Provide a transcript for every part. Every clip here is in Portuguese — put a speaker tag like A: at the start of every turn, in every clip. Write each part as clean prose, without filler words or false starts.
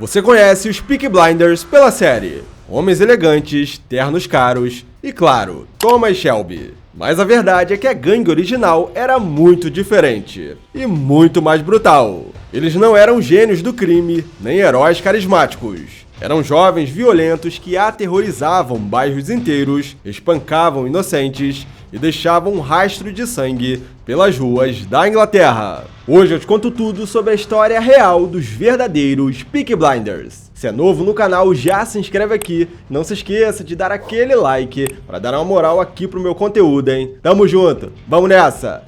A: Você conhece os Peaky Blinders pela série Homens Elegantes, Ternos Caros e, claro, Thomas Shelby. Mas a verdade é que a gangue original era muito diferente e muito mais brutal. Eles não eram gênios do crime, nem heróis carismáticos. Eram jovens violentos que aterrorizavam bairros inteiros, espancavam inocentes e deixavam um rastro de sangue pelas ruas da Inglaterra. Hoje eu te conto tudo sobre a história real dos verdadeiros Peaky Blinders. Se é novo no canal, já se inscreve aqui. Não se esqueça de dar aquele like para dar uma moral aqui pro meu conteúdo, hein? Tamo junto, vamos nessa!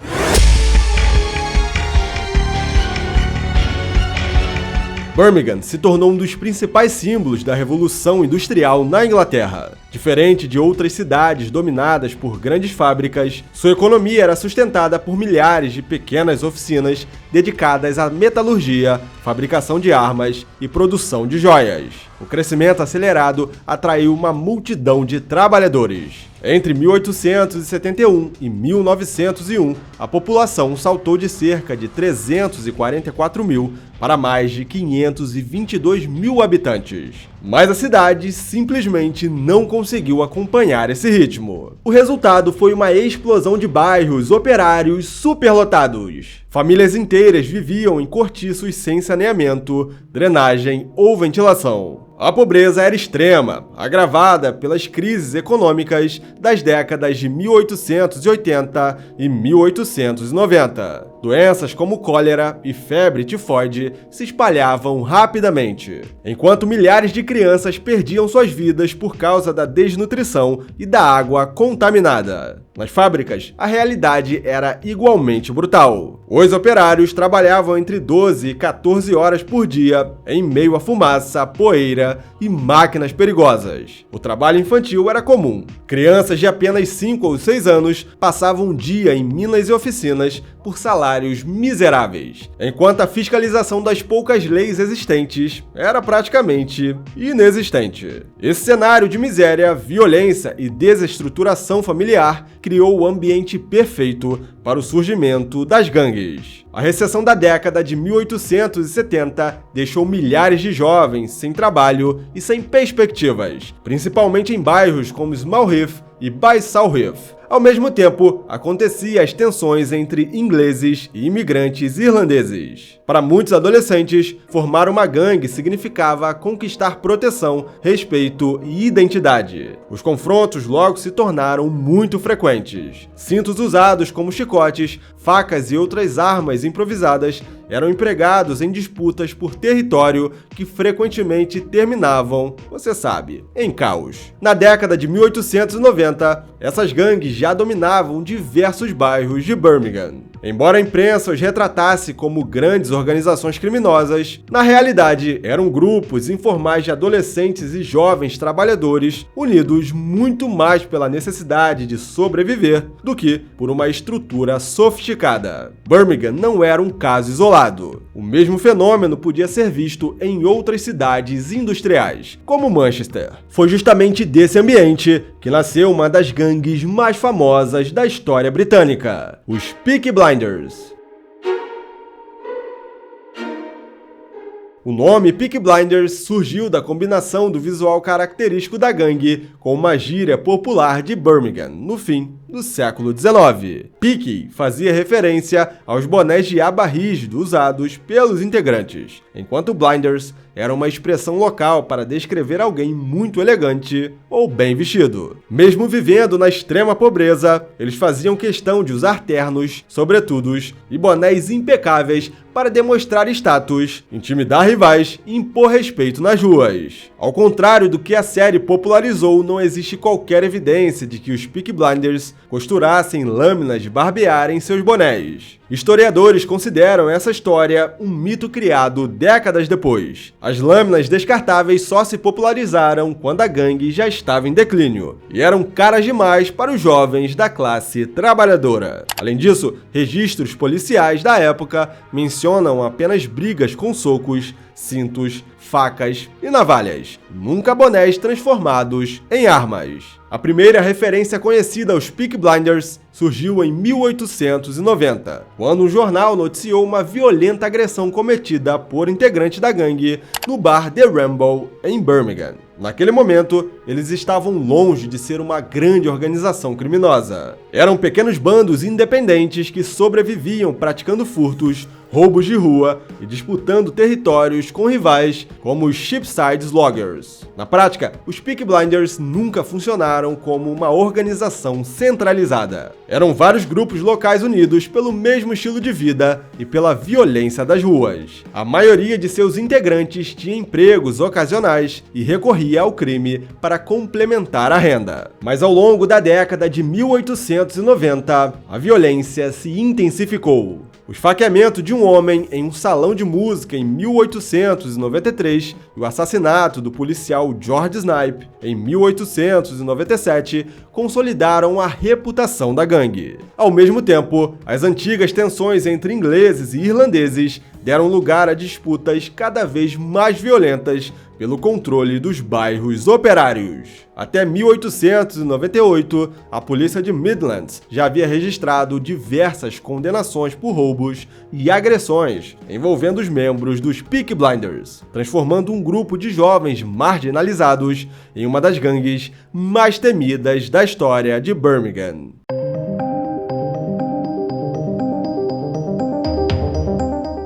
A: Birmingham se tornou um dos principais símbolos da Revolução Industrial na Inglaterra. Diferente de outras cidades dominadas por grandes fábricas, sua economia era sustentada por milhares de pequenas oficinas dedicadas à metalurgia, fabricação de armas e produção de joias. O crescimento acelerado atraiu uma multidão de trabalhadores. Entre 1871 e 1901, a população saltou de cerca de 344 mil para mais de 522 mil habitantes. Mas a cidade simplesmente não conseguiu acompanhar esse ritmo. O resultado foi uma explosão de bairros operários superlotados. Famílias inteiras viviam em cortiços sem saneamento, drenagem ou ventilação. A pobreza era extrema, agravada pelas crises econômicas das décadas de 1880 e 1890. Doenças como cólera e febre tifoide se espalhavam rapidamente, enquanto milhares de crianças perdiam suas vidas por causa da desnutrição e da água contaminada. Nas fábricas, a realidade era igualmente brutal. Os operários trabalhavam entre 12 e 14 horas por dia, em meio a fumaça, poeira e máquinas perigosas. O trabalho infantil era comum. Crianças de apenas 5 ou 6 anos passavam um dia em minas e oficinas por salários miseráveis, enquanto a fiscalização das poucas leis existentes era praticamente inexistente. Esse cenário de miséria, violência e desestruturação familiar criou o ambiente perfeito para o surgimento das gangues. A recessão da década de 1870 deixou milhares de jovens sem trabalho e sem perspectivas, principalmente em bairros como Small Heath e Bayside Heath. Ao mesmo tempo, aconteciam as tensões entre ingleses e imigrantes irlandeses. Para muitos adolescentes, formar uma gangue significava conquistar proteção, respeito e identidade. Os confrontos logo se tornaram muito frequentes. Cintos usados como chicotes, facas e outras armas improvisadas eram empregados em disputas por território que frequentemente terminavam, você sabe, em caos. Na década de 1890, essas gangues já dominavam diversos bairros de Birmingham. Embora a imprensa os retratasse como grandes organizações criminosas, na realidade eram grupos informais de adolescentes e jovens trabalhadores unidos muito mais pela necessidade de sobreviver do que por uma estrutura sofisticada. Birmingham não era um caso isolado. O mesmo fenômeno podia ser visto em outras cidades industriais, como Manchester. Foi justamente desse ambiente que nasceu uma das gangues mais famosas da história britânica, os Peaky Blinders. O nome Peaky Blinders surgiu da combinação do visual característico da gangue com uma gíria popular de Birmingham, no fim do século XIX. Peaky fazia referência aos bonés de aba rígido usados pelos integrantes, enquanto Blinders era uma expressão local para descrever alguém muito elegante ou bem vestido. Mesmo vivendo na extrema pobreza, eles faziam questão de usar ternos, sobretudos e bonés impecáveis para demonstrar status, intimidar rivais e impor respeito nas ruas. Ao contrário do que a série popularizou, não existe qualquer evidência de que os Peaky Blinders costurassem lâminas de barbear em seus bonés. Historiadores consideram essa história um mito criado décadas depois. As lâminas descartáveis só se popularizaram quando a gangue já estava em declínio e eram caras demais para os jovens da classe trabalhadora. Além disso, registros policiais da época mencionam apenas brigas com socos, cintos, facas e navalhas, nunca bonés transformados em armas. A primeira referência conhecida aos Peaky Blinders surgiu em 1890, quando um jornal noticiou uma violenta agressão cometida por integrantes da gangue no bar The Ramble, em Birmingham. Naquele momento, eles estavam longe de ser uma grande organização criminosa. Eram pequenos bandos independentes que sobreviviam praticando furtos, roubos de rua e disputando territórios com rivais como os Cheapside Sloggers. Na prática, os Peaky Blinders nunca funcionaram como uma organização centralizada. Eram vários grupos locais unidos pelo mesmo estilo de vida e pela violência das ruas. A maioria de seus integrantes tinha empregos ocasionais e recorria ao crime para complementar a renda. Mas ao longo da década de 1890, a violência se intensificou. O esfaqueamento de um homem em um salão de música em 1893 e o assassinato do policial George Snipe em 1897 consolidaram a reputação da gangue. Ao mesmo tempo, as antigas tensões entre ingleses e irlandeses deram lugar a disputas cada vez mais violentas pelo controle dos bairros operários. Até 1898, a polícia de Midlands já havia registrado diversas condenações por roubos e agressões envolvendo os membros dos Peaky Blinders, transformando um grupo de jovens marginalizados em uma das gangues mais temidas da história de Birmingham.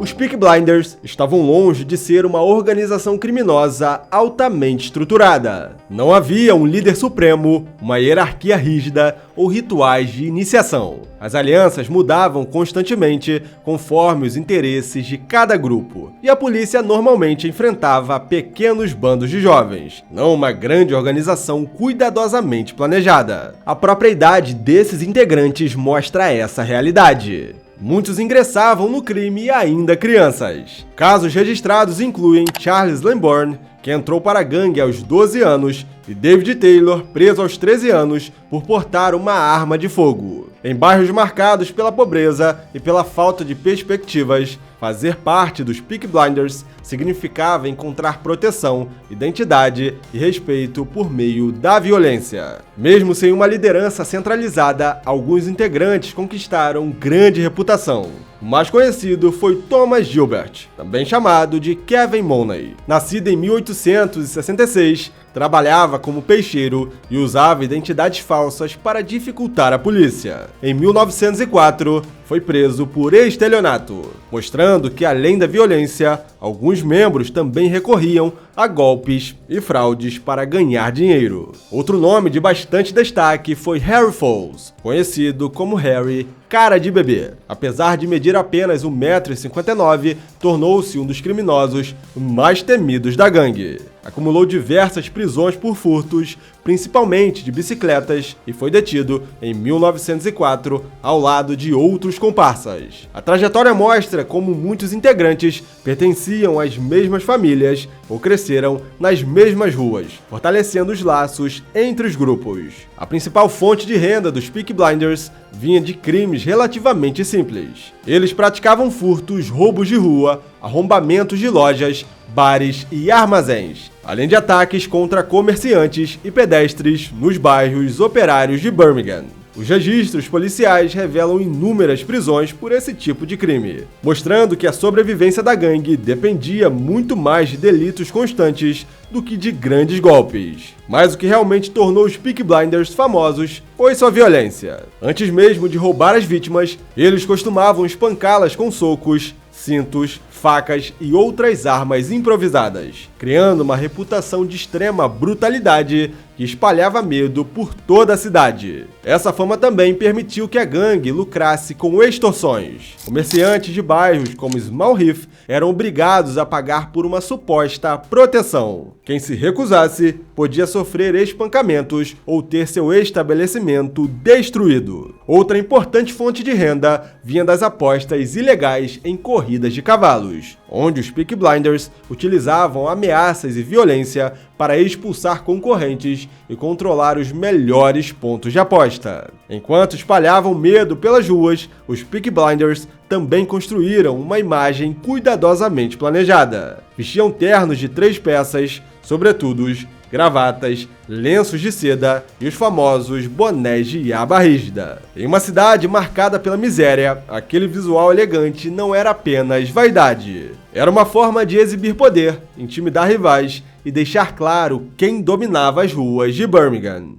A: Os Peaky Blinders estavam longe de ser uma organização criminosa altamente estruturada. Não havia um líder supremo, uma hierarquia rígida ou rituais de iniciação. As alianças mudavam constantemente conforme os interesses de cada grupo, e a polícia normalmente enfrentava pequenos bandos de jovens, não uma grande organização cuidadosamente planejada. A própria idade desses integrantes mostra essa realidade. Muitos ingressavam no crime ainda crianças. Casos registrados incluem Charles Lambourne, que entrou para a gangue aos 12 anos, e David Taylor, preso aos 13 anos por portar uma arma de fogo. Em bairros marcados pela pobreza e pela falta de perspectivas, fazer parte dos Peaky Blinders significava encontrar proteção, identidade e respeito por meio da violência. Mesmo sem uma liderança centralizada, alguns integrantes conquistaram grande reputação. O mais conhecido foi Thomas Gilbert, também chamado de Kevin Mooney. Nascido em 1866, trabalhava como peixeiro e usava identidades falsas para dificultar a polícia. Em 1904, foi preso por estelionato, mostrando que, além da violência, alguns membros também recorriam a golpes e fraudes para ganhar dinheiro. Outro nome de bastante destaque foi Harry Fowles, conhecido como Harry Cara de Bebê. Apesar de medir apenas 1,59 m, tornou-se um dos criminosos mais temidos da gangue. Acumulou diversas prisões por furtos, principalmente de bicicletas, e foi detido em 1904 ao lado de outros comparsas. A trajetória mostra como muitos integrantes pertenciam às mesmas famílias ou cresceram nas mesmas ruas, fortalecendo os laços entre os grupos. A principal fonte de renda dos Peaky Blinders vinha de crimes relativamente simples. Eles praticavam furtos, roubos de rua, arrombamentos de lojas, bares e armazéns, além de ataques contra comerciantes e pedestres nos bairros operários de Birmingham. Os registros policiais revelam inúmeras prisões por esse tipo de crime, mostrando que a sobrevivência da gangue dependia muito mais de delitos constantes do que de grandes golpes. Mas o que realmente tornou os Peaky Blinders famosos foi sua violência. Antes mesmo de roubar as vítimas, eles costumavam espancá-las com socos, cintos, facas e outras armas improvisadas, criando uma reputação de extrema brutalidade que espalhava medo por toda a cidade. Essa fama também permitiu que a gangue lucrasse com extorsões. Comerciantes de bairros como Small Heath eram obrigados a pagar por uma suposta proteção. Quem se recusasse podia sofrer espancamentos ou ter seu estabelecimento destruído. Outra importante fonte de renda vinha das apostas ilegais em corridas de cavalos. onde os Peaky Blinders utilizavam ameaças e violência para expulsar concorrentes e controlar os melhores pontos de aposta. Enquanto espalhavam medo pelas ruas, os Peaky Blinders também construíram uma imagem cuidadosamente planejada. Vestiam ternos de 3 peças, sobretudos, gravatas, lenços de seda e os famosos bonés de aba rígida. Em uma cidade marcada pela miséria, aquele visual elegante não era apenas vaidade. Era uma forma de exibir poder, intimidar rivais e deixar claro quem dominava as ruas de Birmingham.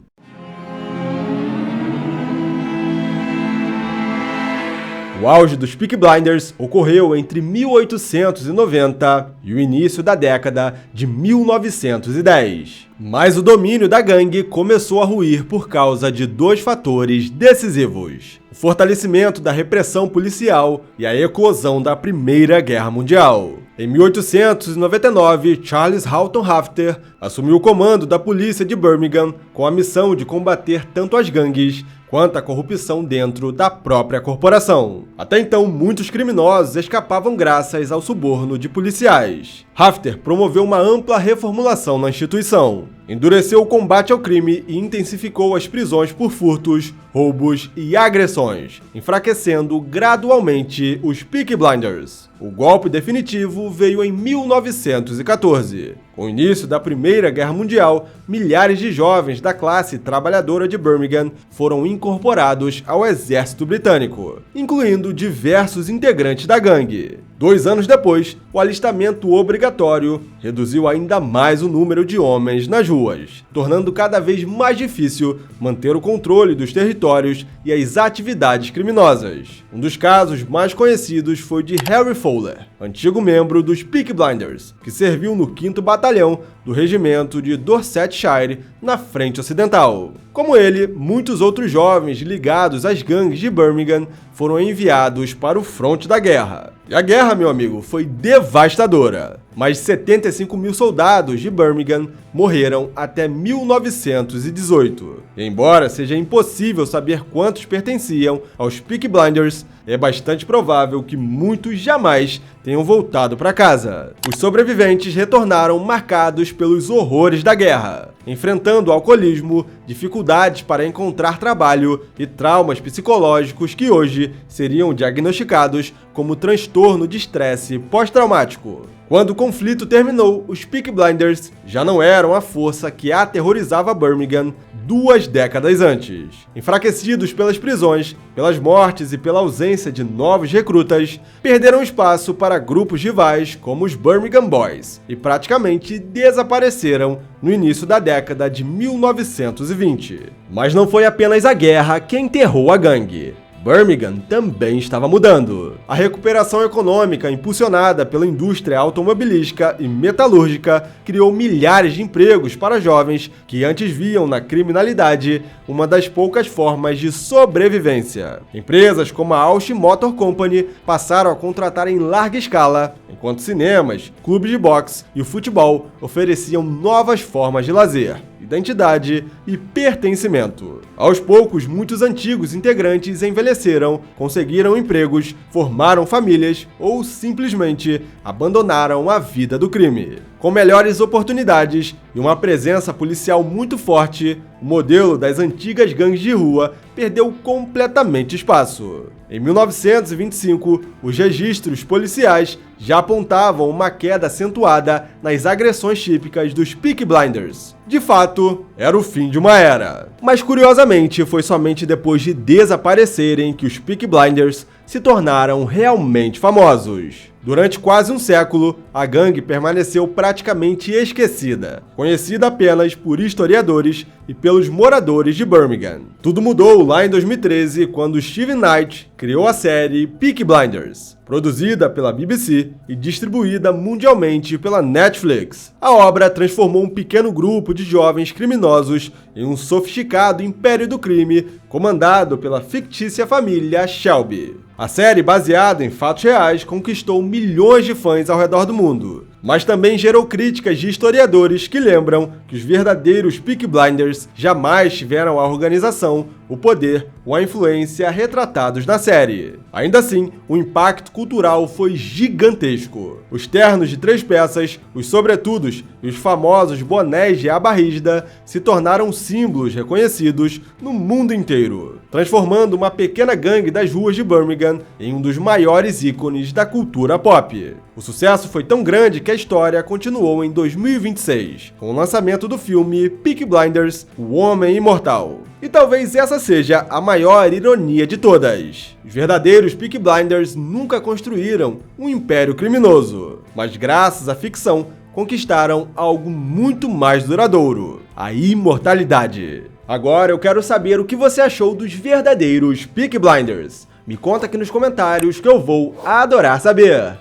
A: O auge dos Peaky Blinders ocorreu entre 1890 e o início da década de 1910. Mas o domínio da gangue começou a ruir por causa de 2 fatores decisivos: o fortalecimento da repressão policial e a eclosão da Primeira Guerra Mundial. Em 1899, Charles Houghton Hafter assumiu o comando da polícia de Birmingham com a missão de combater tanto as gangues quanto a corrupção dentro da própria corporação. Até então, muitos criminosos escapavam graças ao suborno de policiais. Hafter promoveu uma ampla reformulação na instituição, endureceu o combate ao crime e intensificou as prisões por furtos, roubos e agressões, enfraquecendo gradualmente os Peaky Blinders. O golpe definitivo veio em 1914. Com o início da Primeira Guerra Mundial, milhares de jovens da classe trabalhadora de Birmingham foram incorporados ao exército britânico, incluindo diversos integrantes da gangue. 2 anos depois, o alistamento obrigatório reduziu ainda mais o número de homens nas ruas, tornando cada vez mais difícil manter o controle dos territórios e as atividades criminosas. Um dos casos mais conhecidos foi de Harry Fowler, antigo membro dos Peaky Blinders, que serviu no 5º Batalhão do Regimento de Dorsetshire, na Frente Ocidental. Como ele, muitos outros jovens ligados às gangues de Birmingham foram enviados para o fronte da guerra. E a guerra, meu amigo, foi devastadora. Mais de 75 mil soldados de Birmingham morreram até 1918. E embora seja impossível saber quantos pertenciam aos Peaky Blinders, é bastante provável que muitos jamais tenham voltado para casa. Os sobreviventes retornaram marcados pelos horrores da guerra, enfrentando alcoolismo, dificuldades para encontrar trabalho e traumas psicológicos que hoje seriam diagnosticados como transtorno de estresse pós-traumático. Quando o conflito terminou, os Peaky Blinders já não eram a força que aterrorizava Birmingham 2 décadas antes. Enfraquecidos pelas prisões, pelas mortes e pela ausência de novos recrutas, perderam espaço para grupos rivais como os Birmingham Boys e praticamente desapareceram no início da década de 1920. Mas não foi apenas a guerra que enterrou a gangue. Birmingham também estava mudando. A recuperação econômica impulsionada pela indústria automobilística e metalúrgica criou milhares de empregos para jovens que antes viam na criminalidade uma das poucas formas de sobrevivência. Empresas como a Austin Motor Company passaram a contratar em larga escala, enquanto cinemas, clubes de boxe e o futebol ofereciam novas formas de lazer, identidade e pertencimento. Aos poucos, muitos antigos integrantes envelheceram, conseguiram empregos, formaram famílias ou simplesmente abandonaram a vida do crime. Com melhores oportunidades e uma presença policial muito forte, o modelo das antigas gangues de rua perdeu completamente espaço. Em 1925, os registros policiais já apontavam uma queda acentuada nas agressões típicas dos Peaky Blinders. De fato, era o fim de uma era. Mas curiosamente, foi somente depois de desaparecerem que os Peaky Blinders se tornaram realmente famosos. Durante quase um século, a gangue permaneceu praticamente esquecida, conhecida apenas por historiadores e pelos moradores de Birmingham. Tudo mudou lá em 2013, quando Steve Knight criou a série Peaky Blinders, produzida pela BBC e distribuída mundialmente pela Netflix. A obra transformou um pequeno grupo de jovens criminosos em um sofisticado império do crime comandado pela fictícia família Shelby. A série, baseada em fatos reais, conquistou milhões de fãs ao redor do mundo mas também gerou críticas de historiadores que lembram que os verdadeiros Peaky Blinders jamais tiveram a organização, o poder ou a influência retratados na série. Ainda assim, o impacto cultural foi gigantesco. Os ternos de 3 peças, os sobretudos e os famosos bonés de aba rígida se tornaram símbolos reconhecidos no mundo inteiro, transformando uma pequena gangue das ruas de Birmingham em um dos maiores ícones da cultura pop. O sucesso foi tão grande que a história continuou em 2026, com o lançamento do filme Peaky Blinders, O Homem Imortal. E talvez essa seja a maior ironia de todas. Os verdadeiros Peaky Blinders nunca construíram um império criminoso, mas graças à ficção conquistaram algo muito mais duradouro: a imortalidade. Agora eu quero saber o que você achou dos verdadeiros Peaky Blinders. Me conta aqui nos comentários que eu vou adorar saber.